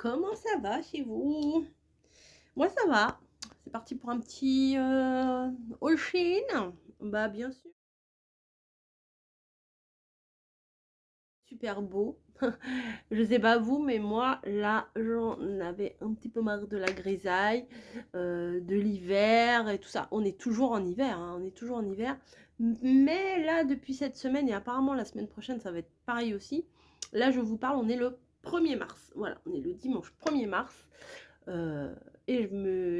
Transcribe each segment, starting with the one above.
comment ça va chez vous? Moi ça va. C'est parti pour un petit, haul Shein. Bah, bien sûr, super beau. Je sais pas vous, mais moi là, j'en avais un petit peu marre de la grisaille, de l'hiver et tout ça. On est toujours en hiver, hein, on est toujours en hiver. Mais là, depuis cette semaine et apparemment la semaine prochaine, ça va être pareil aussi. Là, je vous parle, on est le 1er mars. Voilà, on est le dimanche 1er mars. Et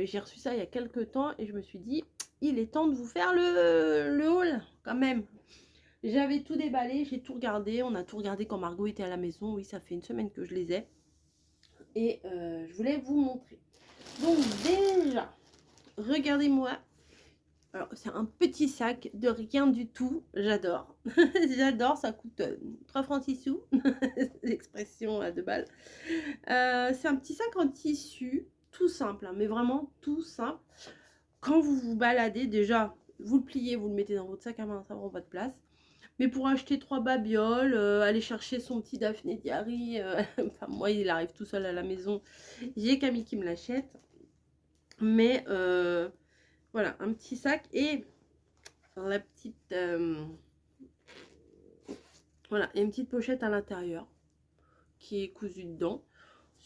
j'ai reçu ça il y a quelques temps et je me suis dit, il est temps de vous faire le haul quand même. J'avais tout déballé, j'ai tout regardé, on a tout regardé quand Margot était à la maison. Oui, ça fait une semaine que je les ai. Et je voulais vous montrer. Donc déjà, regardez-moi. Alors c'est un petit sac de rien du tout, j'adore. J'adore, ça coûte 3 francs 6 sous. L'expression à 2 balles. C'est un petit sac en tissu, tout simple, hein, mais vraiment tout simple. Quand vous vous baladez, déjà, vous le pliez, vous le mettez dans votre sac à main, ça prend pas de place. Mais pour acheter 3 babioles, aller chercher son petit Daphné Diary, enfin moi il arrive tout seul à la maison, j'ai Camille qui me l'achète. Mais voilà, un petit sac et la petite... voilà, et une petite pochette à l'intérieur qui est cousue dedans.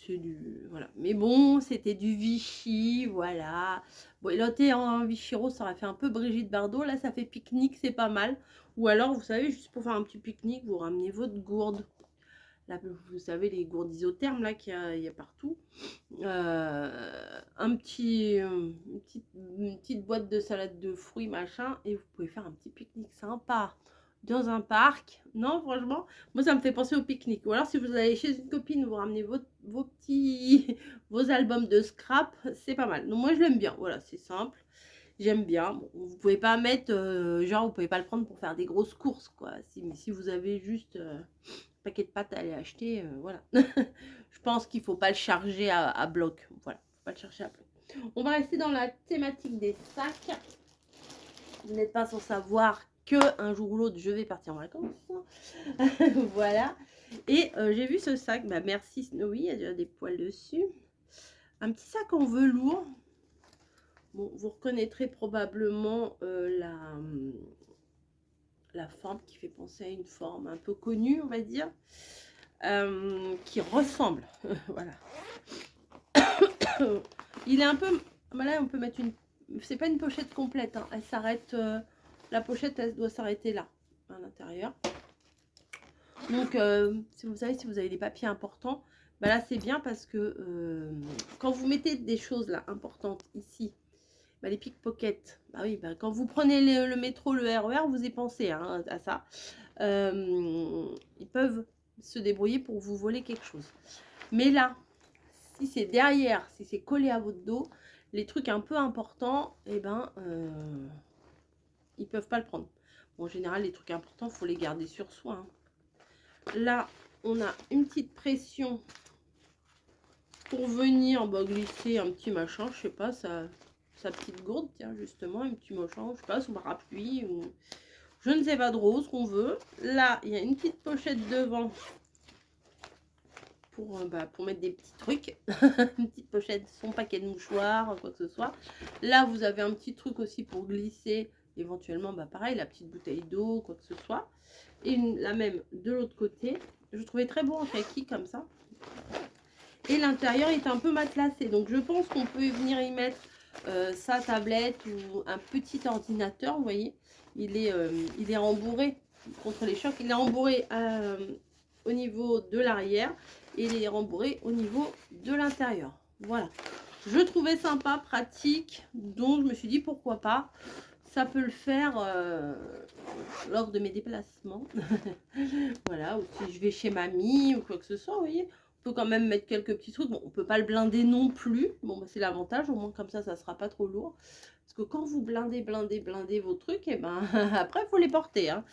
C'est du... Voilà. Mais bon, c'était du Vichy, voilà. Bon, il était en Vichy rose, ça aurait fait un peu Brigitte Bardot. Là, ça fait pique-nique, c'est pas mal. Ou alors, vous savez, juste pour faire un petit pique-nique, vous ramenez votre gourde. Là, vous savez, les gourdes isothermes, là, qu'il y a partout. Un petit, une petite boîte de salade de fruits, machin. Et vous pouvez faire un petit pique-nique sympa dans un parc. Non, franchement, moi ça me fait penser au pique-nique. Ou alors si vous allez chez une copine, vous ramenez vos petits vos albums de scrap, c'est pas mal. Donc moi je l'aime bien. Voilà, c'est simple. J'aime bien. Bon, vous pouvez pas mettre genre vous pouvez pas le prendre pour faire des grosses courses quoi. Si vous avez juste un paquet de pâtes à aller acheter, voilà. Je pense qu'il faut pas le charger à bloc. Voilà, faut pas le chercher à bloc. On va rester dans la thématique des sacs. Vous n'êtes pas sans savoir que un jour ou l'autre, je vais partir en vacances. Voilà. Et j'ai vu ce sac. Bah, merci Snowy, il y a déjà des poils dessus. Un petit sac en velours. Bon, vous reconnaîtrez probablement la forme qui fait penser à une forme un peu connue, on va dire. Qui ressemble. Voilà. Il est un peu... Voilà, on peut mettre une... C'est pas une pochette complète, hein. Elle s'arrête... la pochette, elle doit s'arrêter là, à l'intérieur. Donc, si vous savez, si vous avez des papiers importants, bah là, c'est bien parce que quand vous mettez des choses là importantes ici, bah, les pickpockets, bah oui, bah, quand vous prenez le métro, le RER, vous y pensez hein, à ça. Ils peuvent se débrouiller pour vous voler quelque chose. Mais là, si c'est derrière, si c'est collé à votre dos, les trucs un peu importants, eh ben, ils peuvent pas le prendre. Bon, en général, les trucs importants, il faut les garder sur soi. Hein. Là, on a une petite pression pour venir glisser un petit machin, je sais pas, sa petite gourde, tiens, justement, un petit machin, je sais pas, son parapluie, ou je ne sais pas trop ce qu'on veut. Là, il y a une petite pochette devant pour mettre des petits trucs. Une petite pochette, son paquet de mouchoirs, quoi que ce soit. Là, vous avez un petit truc aussi pour glisser, éventuellement, bah pareil, la petite bouteille d'eau, quoi que ce soit. Et la même de l'autre côté. Je trouvais très beau en kaki comme ça. Et l'intérieur est un peu matelassé. Donc, je pense qu'on peut venir y mettre sa tablette ou un petit ordinateur, vous voyez. Il est rembourré contre les chocs. Il est rembourré au niveau de l'arrière et il est rembourré au niveau de l'intérieur. Voilà. Je trouvais sympa, pratique, donc je me suis dit pourquoi pas. Ça peut le faire lors de mes déplacements. Voilà, ou si je vais chez mamie ou quoi que ce soit, vous voyez. On peut quand même mettre quelques petits trucs. Bon, on peut pas le blinder non plus. Bon, bah, c'est l'avantage, au moins comme ça sera pas trop lourd. Parce que quand vous blindez vos trucs, et ben après, il faut les porter. Hein.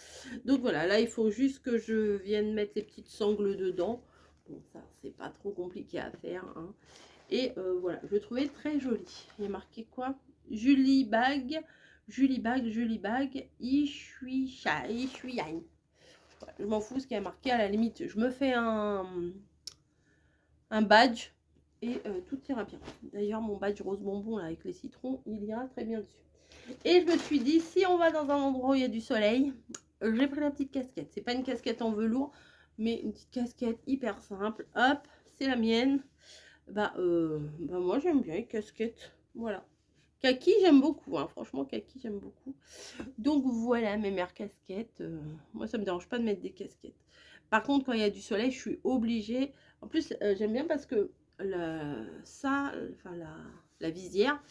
Donc voilà, là, il faut juste que je vienne mettre les petites sangles dedans. Bon, ça, c'est pas trop compliqué à faire. Hein. Et voilà, je le trouvais très joli. Il y a marqué quoi? Julie Bag, Julie Bag, Julie Bag, Ishuiyan. Je m'en fous ce qui a marqué, à la limite. Je me fais un badge et tout ira bien. D'ailleurs, mon badge rose bonbon là avec les citrons, il ira très bien dessus. Et je me suis dit, si on va dans un endroit où il y a du soleil, j'ai pris la petite casquette. C'est pas une casquette en velours, mais une petite casquette hyper simple. Hop, c'est la mienne. Bah moi j'aime bien les casquettes. Voilà. Kaki, j'aime beaucoup. Hein. Franchement, kaki, j'aime beaucoup. Donc voilà mes meilleures casquettes. Moi, ça me dérange pas de mettre des casquettes. Par contre, quand il y a du soleil, je suis obligée. En plus, j'aime bien parce que la visière,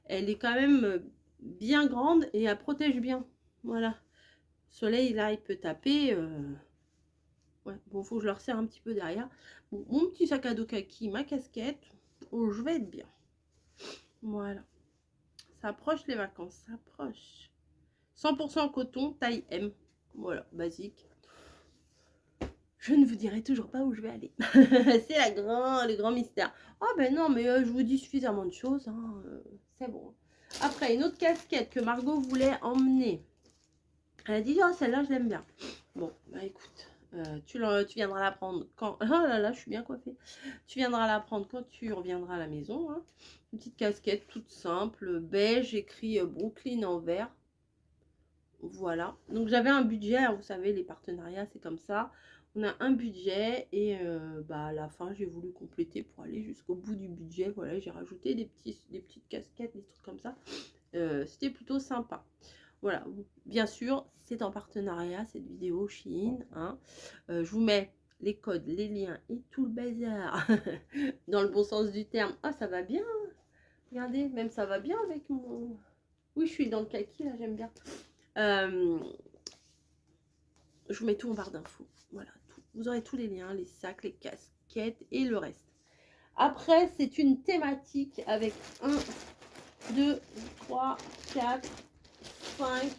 elle est quand même bien grande et elle protège bien. Voilà. Le soleil, là, il peut taper. Ouais, bon, faut que je leur serre un petit peu derrière. Bon, mon petit sac à dos kaki, ma casquette. Oh, je vais être bien. Voilà. Ça approche les vacances, ça approche. 100% coton, taille M. Voilà, basique. Je ne vous dirai toujours pas où je vais aller. C'est le grand mystère. Oh ben non, mais je vous dis suffisamment de choses. Hein, c'est bon. Après, une autre casquette que Margot voulait emmener. Elle a dit, oh, celle-là, je l'aime bien. Bon, bah écoute, tu viendras la prendre quand... Oh là là, je suis bien coiffée. Tu viendras la prendre quand tu reviendras à la maison. Hein. Une petite casquette toute simple, beige, écrit Brooklyn en vert. Voilà. Donc j'avais un budget, vous savez, les partenariats, c'est comme ça. On a un budget et à la fin, j'ai voulu compléter pour aller jusqu'au bout du budget. Voilà, j'ai rajouté des petites casquettes, des trucs comme ça. C'était plutôt sympa. Voilà, bien sûr, c'est en partenariat cette vidéo Shein. Hein. Je vous mets les codes, les liens et tout le bazar dans le bon sens du terme. Ah, ça va bien. Regardez, même ça va bien avec mon... Oui, je suis dans le kaki, là, j'aime bien. Je vous mets tout en barre d'infos. Voilà, tout. Vous aurez tous les liens, les sacs, les casquettes et le reste. Après, c'est une thématique avec 1, 2, 3, 4, 5,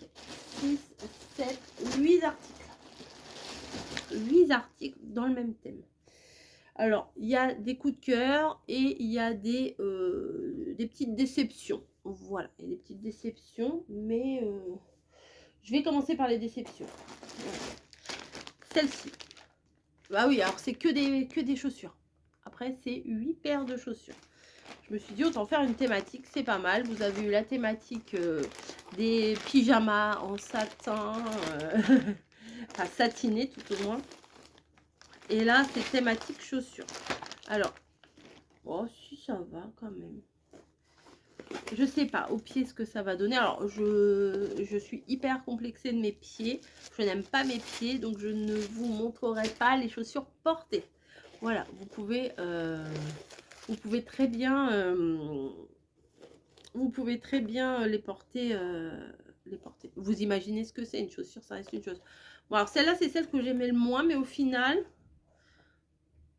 6, 7, 8 articles. 8 articles dans le même thème. Alors, il y a des coups de cœur et il y a des petites déceptions. Voilà, il y a des petites déceptions, mais je vais commencer par les déceptions. Voilà. Celle-ci. Bah oui, alors c'est que des chaussures. Après, c'est 8 paires de chaussures. Je me suis dit, autant faire une thématique, c'est pas mal. Vous avez eu la thématique des pyjamas en satin, enfin satiné tout au moins. Et là, c'est thématique chaussures. Alors, oh si ça va quand même. Je sais pas au pied ce que ça va donner. Alors, je suis hyper complexée de mes pieds. Je n'aime pas mes pieds, donc je ne vous montrerai pas les chaussures portées. Voilà, vous pouvez très bien les porter, Vous imaginez ce que c'est une chaussure, ça reste une chose. Bon, alors celle-là, c'est celle que j'aimais le moins, mais au final,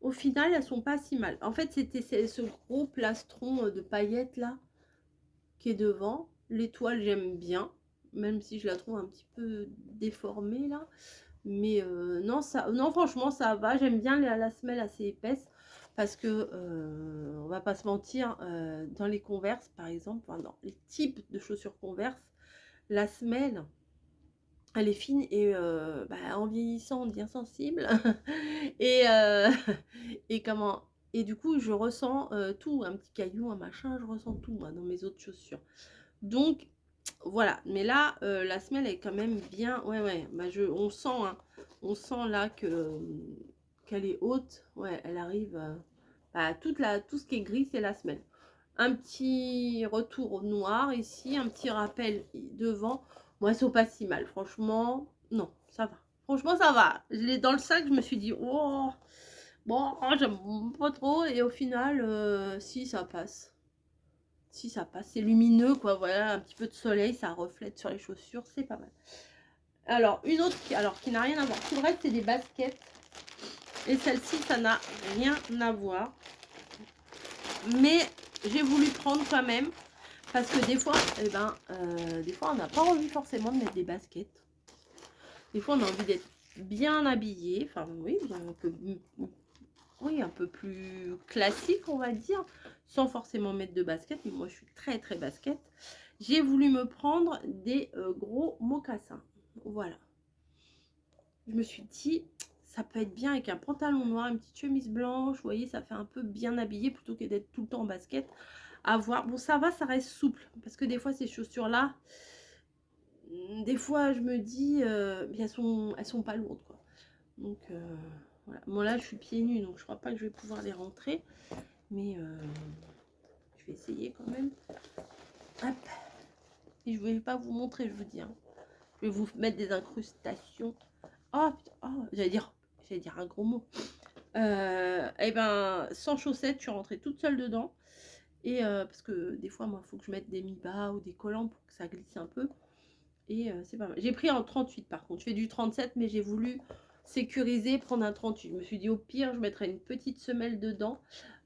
elles sont pas si mal. En fait, c'était ce gros plastron de paillettes là qui est devant. L'étoile, j'aime bien, même si je la trouve un petit peu déformée là. Mais non, franchement, ça va. J'aime bien la semelle assez épaisse. Parce que, on va pas se mentir, dans les Converse, par exemple, enfin, dans les types de chaussures Converse, la semelle, elle est fine et en vieillissant, on devient sensible. et, et comment... Et du coup, je ressens tout, un petit caillou, un machin, je ressens tout, moi, dans mes autres chaussures. Donc, voilà. Mais là, la semelle est quand même bien... Ouais, on sent, hein, on sent là qu'elle est haute. Ouais, elle arrive... tout ce qui est gris, c'est la semelle. Un petit retour noir ici, un petit rappel devant. Moi, elles sont pas si mal. Franchement, non, ça va. Franchement, ça va. Je l'ai dans le sac, je me suis dit, oh, bon, j'aime pas trop. Et au final, si, ça passe. Si, ça passe. C'est lumineux, quoi. Voilà, un petit peu de soleil, ça reflète sur les chaussures. C'est pas mal. Alors, une autre qui n'a rien à voir. Tout le reste, c'est des baskets. Et celle-ci, ça n'a rien à voir. Mais j'ai voulu prendre quand même. Parce que des fois, des fois, on n'a pas envie forcément de mettre des baskets. Des fois, on a envie d'être bien habillé. Enfin, oui, un peu plus classique, on va dire. Sans forcément mettre de baskets. Mais moi, je suis très, très basket. J'ai voulu me prendre des gros mocassins. Voilà. Je me suis dit, ça peut être bien avec un pantalon noir, une petite chemise blanche, vous voyez, ça fait un peu bien habillé plutôt que d'être tout le temps en basket. À voir. Bon, ça va, ça reste souple, parce que des fois, ces chaussures-là, des fois, je me dis, mais elles sont pas lourdes, quoi. Donc, voilà. Bon, là, je suis pieds nus, donc je crois pas que je vais pouvoir les rentrer, mais je vais essayer quand même. Hop. Et je vais pas vous montrer, je vous dis, hein. Je vais vous mettre des incrustations. Oh, putain, oh, j'allais dire un gros mot. Et ben, sans chaussettes, je suis rentrée toute seule dedans. Et parce que des fois, moi, il faut que je mette des mi-bas ou des collants pour que ça glisse un peu. Et c'est pas mal. J'ai pris en 38 par contre. Je fais du 37, mais j'ai voulu sécuriser, prendre un 38. Je me suis dit, au pire, je mettrai une petite semelle dedans.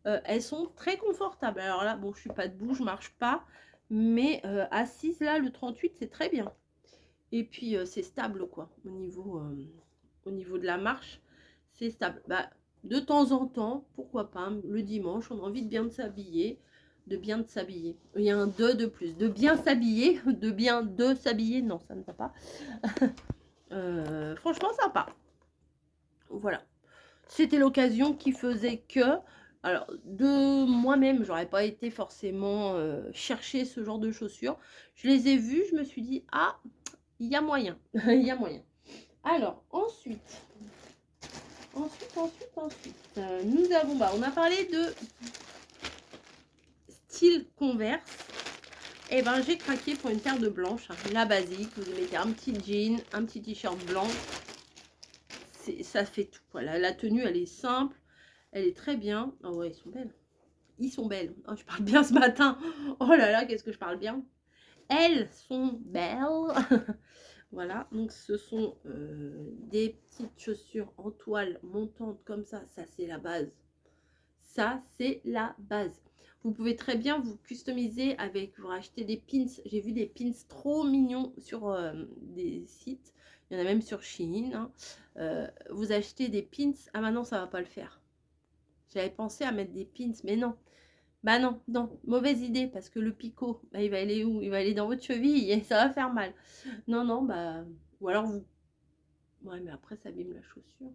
Elles sont très confortables. Alors là, bon, je suis pas debout, je marche pas. Mais assise, là, le 38, c'est très bien. Et puis, c'est stable, quoi. Au niveau de la marche, c'est stable. Bah, de temps en temps, pourquoi pas, le dimanche, on a envie de bien s'habiller. De bien de s'habiller. Il y a un de plus. De bien s'habiller. De bien de s'habiller. Non, ça ne va pas. Franchement, sympa. Voilà. C'était l'occasion qui faisait que... Alors, de moi-même, j'aurais pas été forcément chercher ce genre de chaussures. Je les ai vues, je me suis dit, ah, il y a moyen. Il y a moyen. Alors, ensuite, nous avons, bah, on a parlé de style Converse. Et ben, j'ai craqué pour une paire de blanches, hein, la basique. Vous mettez un petit jean, un petit t-shirt blanc. Ça fait tout. Voilà, la tenue, elle est simple, elle est très bien. Oh ouais, ils sont belles. Ils sont belles. Oh, je parle bien ce matin. Oh là là, qu'est-ce que je parle bien. Elles sont belles. Voilà, donc ce sont des petites chaussures en toile montante comme ça. Ça, c'est la base. Ça, c'est la base. Vous pouvez très bien vous customiser avec, vous racheter des pins. J'ai vu des pins trop mignons sur des sites. Il y en a même sur Shein. Hein. Vous achetez des pins. Ah, maintenant, ça va pas le faire. J'avais pensé à mettre des pins, mais non. Bah non, non, mauvaise idée, parce que le picot, bah, il va aller où? Il va aller dans votre cheville et ça va faire mal. Non, non, bah... Ou alors vous... Ouais, mais après, ça abîme la chaussure.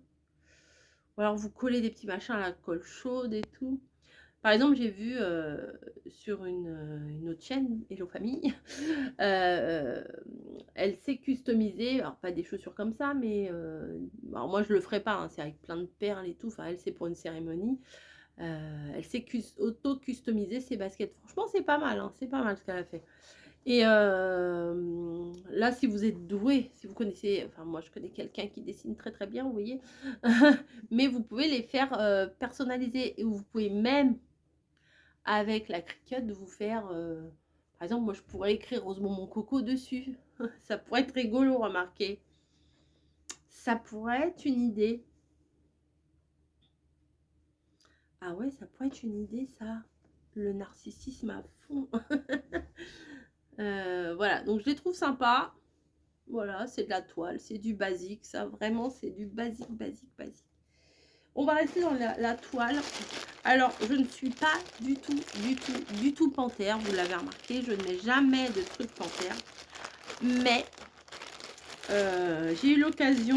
Ou alors vous collez des petits machins à la colle chaude et tout. Par exemple, j'ai vu sur une autre chaîne, Hello Famille, elle s'est customisée, alors pas des chaussures comme ça, mais alors moi je le ferai pas, hein, c'est avec plein de perles et tout, enfin elle c'est pour une cérémonie. Elle s'est auto-customisée ses baskets. Franchement, c'est pas mal, hein, c'est pas mal ce qu'elle a fait. Et là, si vous êtes doué, si vous connaissez, enfin moi je connais quelqu'un qui dessine très très bien, vous voyez, mais vous pouvez les faire personnaliser et vous pouvez même avec la Cricut vous faire, par exemple, moi je pourrais écrire Rosemont mon coco dessus. Ça pourrait être rigolo, remarquez. Ça pourrait être une idée. Ah ouais, ça pourrait être une idée, ça. Le narcissisme à fond. Voilà, donc je les trouve sympas. Voilà, c'est de la toile, c'est du basique, ça vraiment c'est du basique, basique, basique. On va rester dans la toile. Alors, je ne suis pas du tout panthère, vous l'avez remarqué, je ne mets jamais de trucs panthère. Mais, j'ai eu l'occasion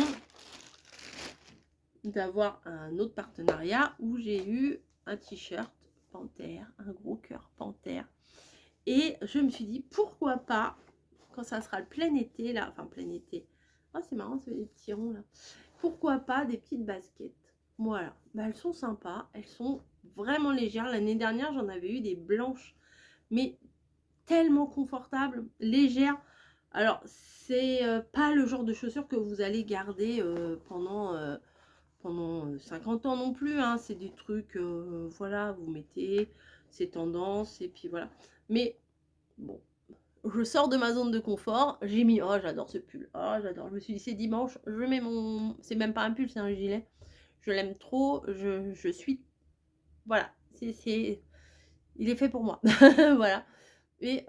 d'avoir un autre partenariat où j'ai eu un t-shirt panthère, un gros cœur panthère. Et je me suis dit, pourquoi pas, quand ça sera le plein été, là, enfin plein été, oh c'est marrant, c'est des petits ronds là, pourquoi pas des petites baskets. Voilà, bah, elles sont sympas, elles sont vraiment légères. L'année dernière, j'en avais eu des blanches, mais tellement confortables, légères. Alors, c'est pas le genre de chaussures que vous allez garder pendant 50 ans non plus, hein. C'est des trucs, voilà, vous mettez, c'est tendance, et puis voilà. Mais bon, je sors de ma zone de confort, j'ai mis, oh j'adore ce pull, oh j'adore, je me suis dit c'est dimanche, je mets mon, c'est même pas un pull, c'est un gilet, je l'aime trop, je suis, voilà, il est fait pour moi, voilà. Et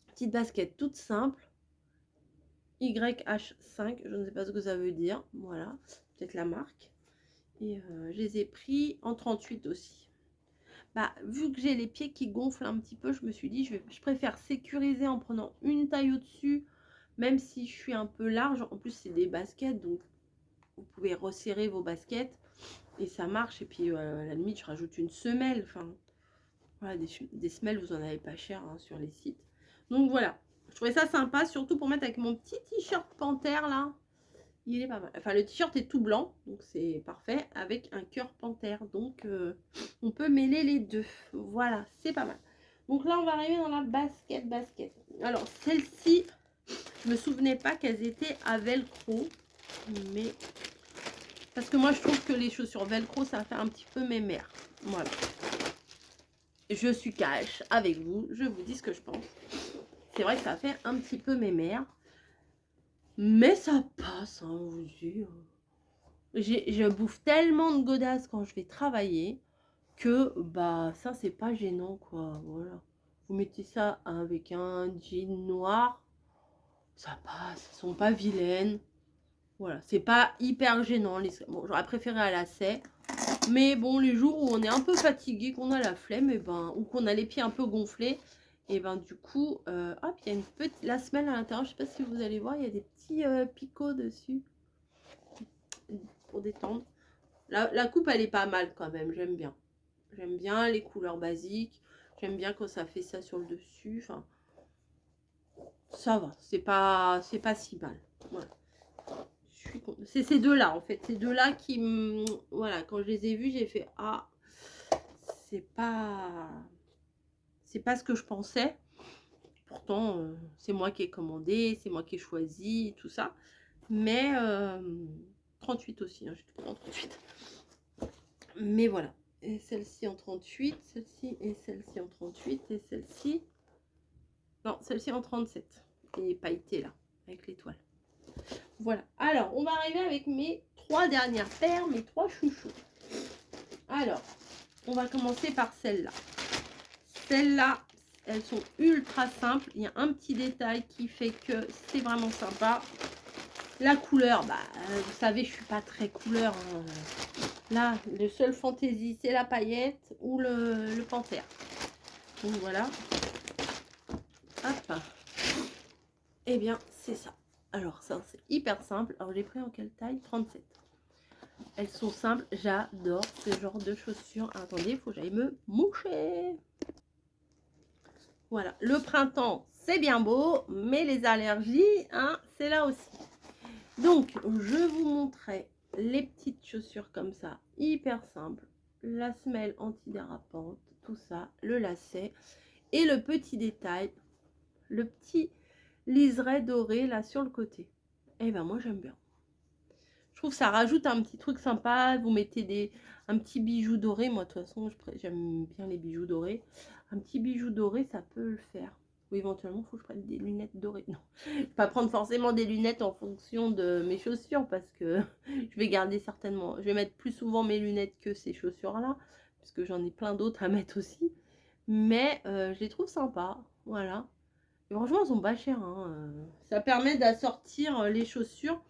petite basket toute simple, YH5, je ne sais pas ce que ça veut dire, voilà, peut-être la marque. Et je les ai pris en 38 aussi. Bah, vu que j'ai les pieds qui gonflent un petit peu, je me suis dit, je préfère sécuriser en prenant une taille au-dessus, même si je suis un peu large. En plus, c'est des baskets, donc vous pouvez resserrer vos baskets et ça marche. Et puis à la limite, je rajoute une semelle. Enfin, voilà, des semelles, vous en avez pas cher hein, sur les sites. Donc voilà, je trouvais ça sympa, surtout pour mettre avec mon petit t-shirt panthère là. Il est pas mal. Enfin, le t-shirt est tout blanc, donc c'est parfait, avec un cœur panthère. Donc, on peut mêler les deux. Voilà, c'est pas mal. Donc là, on va arriver dans la basket. Alors, celle-ci, je me souvenais pas qu'elles étaient à velcro. Mais... Parce que moi, je trouve que les chaussures velcro, ça fait un petit peu mémère. Voilà. Je suis cash avec vous. Je vous dis ce que je pense. C'est vrai que ça fait un petit peu mémère. Mais ça passe, hein, je vous dis. Je bouffe tellement de godasses quand je vais travailler que bah ça c'est pas gênant quoi. Voilà. Vous mettez ça avec un jean noir, ça passe, elles sont pas vilaines. Voilà, c'est pas hyper gênant. Bon, j'aurais préféré à lacets. Mais bon, les jours où on est un peu fatigué, qu'on a la flemme, et ben, ou qu'on a les pieds un peu gonflés, et ben du coup, hop, il y a une petite la semelle à l'intérieur. Je sais pas si vous allez voir, il y a des petits picots dessus pour détendre. La coupe, elle est pas mal quand même, j'aime bien. J'aime bien les couleurs basiques. J'aime bien quand ça fait ça sur le dessus. Enfin, ça va, c'est pas si mal. Voilà. C'est ces deux-là, en fait. Ces deux-là qui me... Voilà, quand je les ai vus, j'ai fait... Ah, c'est pas... C'est pas ce que je pensais. Pourtant, c'est moi qui ai commandé, c'est moi qui ai choisi, tout ça. Mais 38 aussi, hein, j'ai tout pris en 38. Mais voilà. Et celle-ci en 38, celle-ci et celle-ci en 38 et celle-ci... Non, celle-ci en 37. Et pailletée là, avec l'étoile. Voilà. Alors, on va arriver avec mes 3 dernières paires, mes 3 chouchous. Alors, on va commencer par celle-là. Celles-là, elles sont ultra simples. Il y a un petit détail qui fait que c'est vraiment sympa. La couleur, bah, vous savez, je suis pas très couleur. Hein. Là, le seul fantaisie, c'est la paillette ou le panthère. Donc voilà. Hop. Eh bien, c'est ça. Alors, ça, c'est hyper simple. Alors, j'ai pris en quelle taille? 37. Elles sont simples. J'adore ce genre de chaussures. Attendez, il faut que j'aille me moucher. Voilà. Le printemps, c'est bien beau, mais les allergies, hein, c'est là aussi. Donc, je vous montrais les petites chaussures comme ça, hyper simples. La semelle antidérapante, tout ça, le lacet. Et le petit détail, le petit liseré doré là sur le côté. Eh ben moi j'aime bien. Je trouve que ça rajoute un petit truc sympa. Vous mettez un petit bijou doré. Moi de toute façon j'aime bien les bijoux dorés. Un petit bijou doré ça peut le faire. Ou éventuellement il faut que je prenne des lunettes dorées. Non, je vais pas prendre forcément des lunettes en fonction de mes chaussures parce que je vais garder certainement. Je vais mettre plus souvent mes lunettes que ces chaussures là. Parce que j'en ai plein d'autres à mettre aussi. Mais je les trouve sympas. Voilà. Et franchement, elles sont pas chères. Hein. Ça permet d'assortir les chaussures,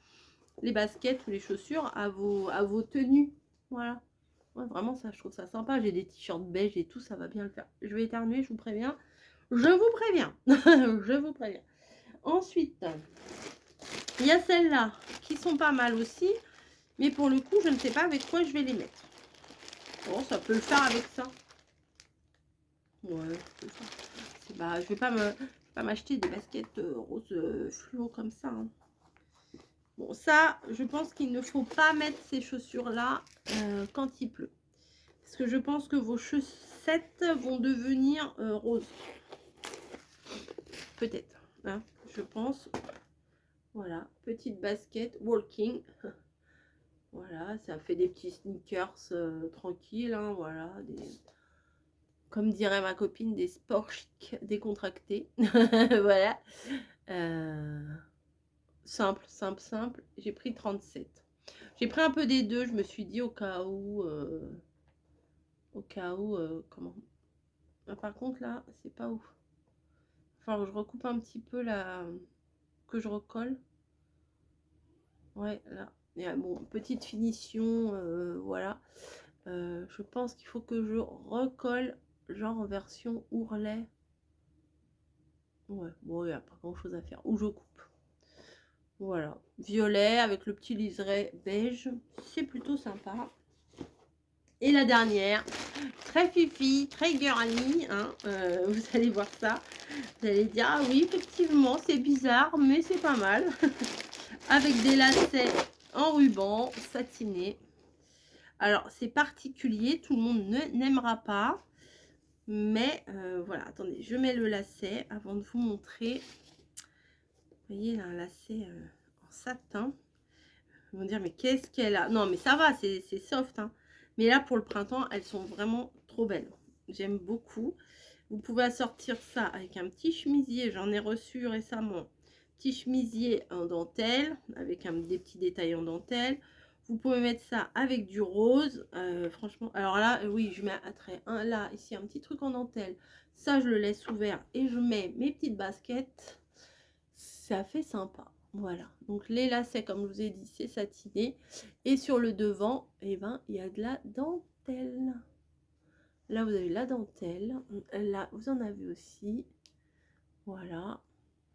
les baskets ou les chaussures à vos tenues. Voilà. Ouais, vraiment, ça, je trouve ça sympa. J'ai des t-shirts beige et tout, ça va bien le faire. Je vais éternuer, je vous préviens. Je vous préviens. Je vous préviens. Ensuite, il y a celles-là qui sont pas mal aussi. Mais pour le coup, je ne sais pas avec quoi je vais les mettre. Bon, ça peut le faire avec ça. Ouais, bah, je vais pas m'acheter des baskets rose fluo comme ça. Hein. Bon, ça, je pense qu'il ne faut pas mettre ces chaussures-là quand il pleut. Parce que je pense que vos chaussettes vont devenir roses. Peut-être. Hein, je pense. Voilà, petite basket walking. Voilà, ça fait des petits sneakers tranquilles. Hein, voilà, comme dirait ma copine, des sports chic décontractés. Voilà. Simple, simple, simple. J'ai pris 37. J'ai pris un peu des deux. Je me suis dit au cas où... comment... Ah, par contre, là, c'est pas ouf. Enfin, je recoupe un petit peu la... Que je recolle. Ouais, là. Et, bon, petite finition, voilà. Je pense qu'il faut que je recolle, genre en version ourlet. Ouais, bon, il n'y a pas grand chose à faire. Ou je coupe. Voilà, violet avec le petit liseré beige, c'est plutôt sympa. Et la dernière, très fifi, très girly, hein, vous allez voir ça. Vous allez dire, ah oui, effectivement, c'est bizarre, mais c'est pas mal. Avec des lacets en ruban satiné. Alors, c'est particulier, tout le monde n'aimera pas. Mais voilà, attendez, je mets le lacet avant de vous montrer. Vous voyez, là, un lacet en satin. Ils vont dire, mais qu'est-ce qu'elle a? Non, mais ça va, c'est soft, hein. Mais là, pour le printemps, elles sont vraiment trop belles. J'aime beaucoup. Vous pouvez assortir ça avec un petit chemisier. J'en ai reçu récemment. Petit chemisier en dentelle, avec des petits détails en dentelle. Vous pouvez mettre ça avec du rose. Franchement, alors là, oui, je mets là, ici, un petit truc en dentelle. Ça, je le laisse ouvert et je mets mes petites baskets. Ça fait sympa. Voilà, donc les lacets, comme je vous ai dit, c'est satiné. Et sur le devant, eh ben, il y a de la dentelle. Là, vous avez la dentelle. Là, vous en avez aussi. Voilà.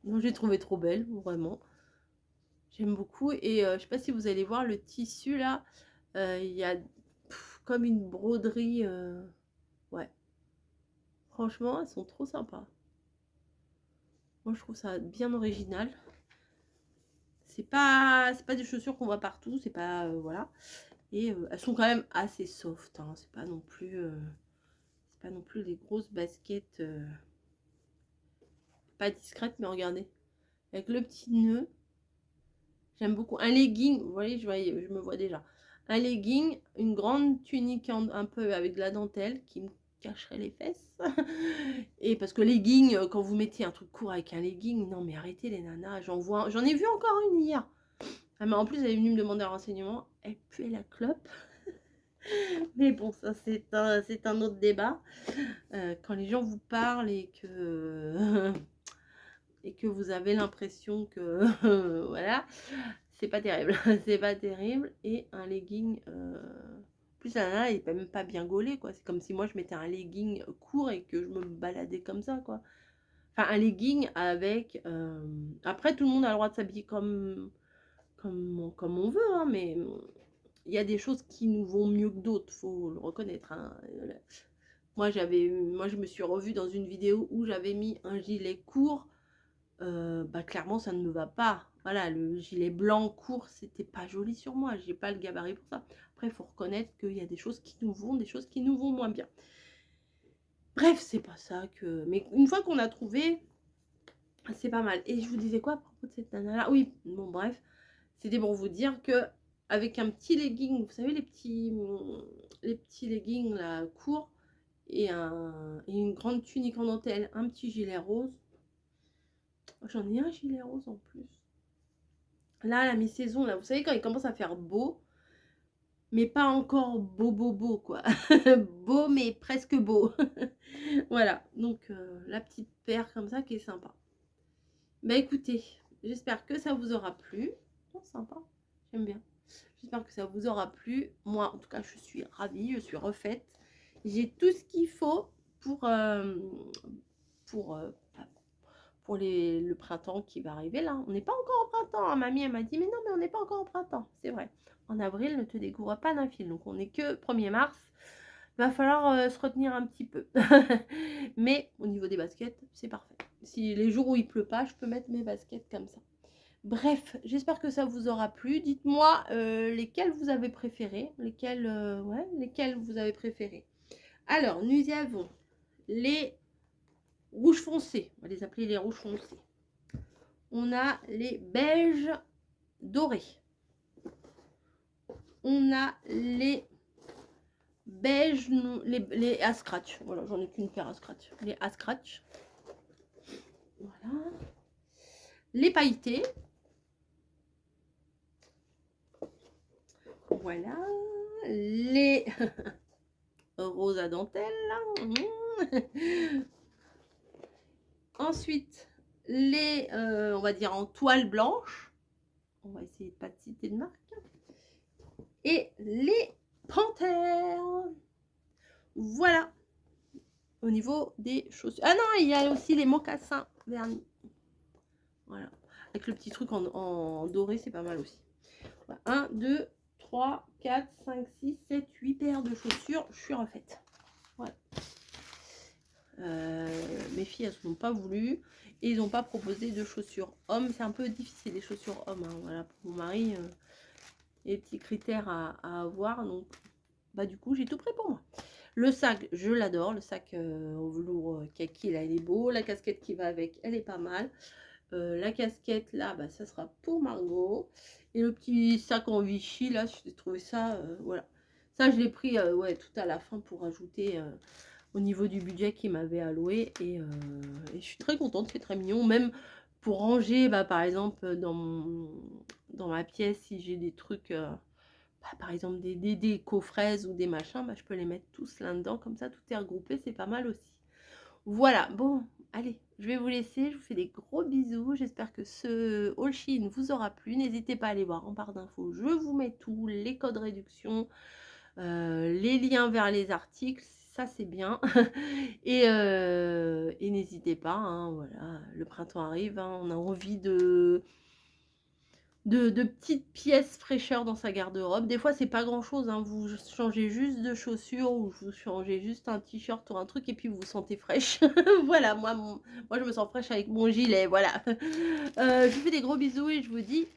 Donc, j'ai trouvé trop belle, vraiment. J'aime beaucoup. Et je sais pas si vous allez voir le tissu, là. Il y a comme une broderie. Ouais. Franchement, elles sont trop sympas. Moi, je trouve ça bien original. C'est pas des chaussures qu'on voit partout. C'est pas... voilà. Et elles sont quand même assez soft, hein. C'est pas non plus des grosses baskets pas discrètes, mais regardez, avec le petit nœud, j'aime beaucoup. Un legging, vous voyez, je me vois déjà. Un legging, une grande tunique un peu avec de la dentelle qui me cacherait les fesses. Et parce que legging, quand vous mettez un truc court avec un legging, non mais arrêtez les nanas, j'en ai vu encore une hier. Ah, mais en plus, elle est venue me demander un renseignement, elle puait la clope. Mais bon, ça c'est un autre débat. Quand les gens vous parlent et que vous avez l'impression que voilà, c'est pas terrible. C'est pas terrible. Et un legging, plus là, il est même pas bien gaulé, quoi. C'est comme si moi je mettais un legging court et que je me baladais comme ça, quoi. Enfin, un legging avec. Après, tout le monde a le droit de s'habiller comme on veut, hein, mais il y a des choses qui nous vont mieux que d'autres, faut le reconnaître, hein. Moi, je me suis revue dans une vidéo où j'avais mis un gilet court. Bah, clairement, ça ne me va pas. Voilà, le gilet blanc court, c'était pas joli sur moi. J'ai pas le gabarit pour ça. Après, il faut reconnaître qu'il y a des choses qui nous vont, des choses qui nous vont moins bien. Bref, c'est pas ça que... Mais une fois qu'on a trouvé, c'est pas mal. Et je vous disais quoi à propos de cette nana-là? Oui, bon, bref. C'était pour vous dire que avec un petit legging, vous savez, les petits leggings là, courts, et une grande tunique en dentelle, un petit gilet rose. J'en ai un gilet rose en plus. Là, la mi-saison, là, vous savez, quand il commence à faire beau, mais pas encore beau, quoi. Beau, mais presque beau. Voilà, donc la petite paire comme ça qui est sympa. Bah écoutez, j'espère que ça vous aura plu. Oh, sympa, j'aime bien. J'espère que ça vous aura plu. Moi, en tout cas, je suis ravie, je suis refaite. J'ai tout ce qu'il faut pour le printemps qui va arriver là. On n'est pas encore au printemps, hein. Mamie, elle m'a dit, mais non, mais on n'est pas encore au printemps. C'est vrai. En avril, ne te découvre pas d'un fil. Donc, on n'est que 1er mars. Il va falloir se retenir un petit peu. Mais au niveau des baskets, c'est parfait. Si les jours où il pleut pas, je peux mettre mes baskets comme ça. Bref, j'espère que ça vous aura plu. Dites-moi lesquels vous avez préférés. Lesquels vous avez préférés. Alors, nous y avons les rouges foncés. On va les appeler les rouges foncés. On a les beiges dorés. On a les beiges, les à scratch. Voilà, j'en ai qu'une paire à scratch. Les à scratch. Voilà. Les pailletés. Voilà. Les roses à dentelle. Ensuite, les, on va dire en toile blanche. On va essayer de pas citer de marque. Et les panthères. Voilà. Au niveau des chaussures. Ah non, il y a aussi les mocassins vernis. Voilà. avec le petit truc en doré, c'est pas mal aussi. Voilà. 1, 2, 3, 4, 5, 6, 7, 8 paires de chaussures. Je suis refaite. Voilà. Mes filles, elles n'ont pas voulu. Et ils n'ont pas proposé de chaussures hommes. C'est un peu difficile, les chaussures hommes. Hein. Voilà, pour mon mari, les petits critères à avoir. Donc, bah, du coup, j'ai tout prêt pour moi. Le sac, je l'adore. Le sac en velours kaki, là, il est beau. La casquette qui va avec, elle est pas mal. La casquette, là, bah, ça sera pour Margot. Et le petit sac en Vichy, là, j'ai trouvé ça, voilà. Ça, je l'ai pris ouais, tout à la fin pour ajouter au niveau du budget qu'il m'avait alloué. Et je suis très contente, c'est très mignon. Même pour ranger, bah, par exemple, dans ma pièce, si j'ai des trucs, bah, par exemple, des décos fraises ou des machins, bah, je peux les mettre tous là-dedans. Comme ça, tout est regroupé, c'est pas mal aussi. Voilà, bon, allez, je vais vous laisser. Je vous fais des gros bisous. J'espère que ce haul Shein vous aura plu. N'hésitez pas à aller voir en barre d'infos. Je vous mets tous les codes réduction, les liens vers les articles. Ça, c'est bien. Et n'hésitez pas, hein, voilà, le printemps arrive. Hein, on a envie de petites pièces fraîcheur dans sa garde-robe. Des fois, c'est pas grand-chose. Hein. Vous changez juste de chaussures ou vous changez juste un t-shirt ou un truc et puis vous vous sentez fraîche. Voilà, moi, je me sens fraîche avec mon gilet. Voilà. Je vous fais des gros bisous et je vous dis